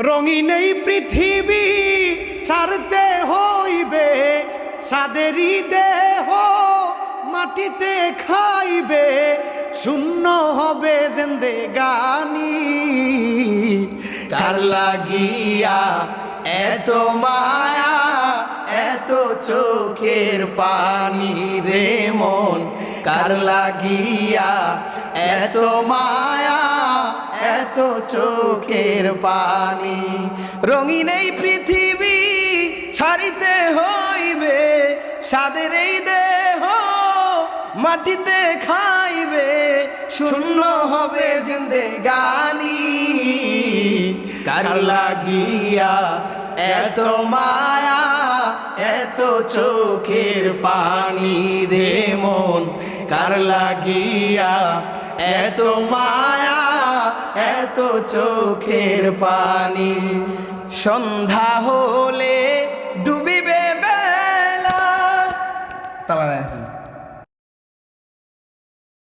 রঙিন এই পৃথিবী ছাড়তে হইবে, সাদেরই দেহ মাটিতে খাইবে, শূন্য হবে জিন্দেগানি। কার লাগিয়া এত মায়া, এত চোখের পানি রে মন, কার লাগিয়া এত মায়া, এত চোখের পানি। রঙিন এই পৃথিবী ছাড়িতে হইবে, সাদের এই দেহ মাটিতে খাইবে, শূন্য হবে জিন্দেগানি। কার লাগিয়া এত মায়া, এত চোখের পানি রে মন, কার লাগিয়া এত মায়া, এত চোখের পানি। সন্ধ্যা হলে ডুবিবে বেলা। তালা আছে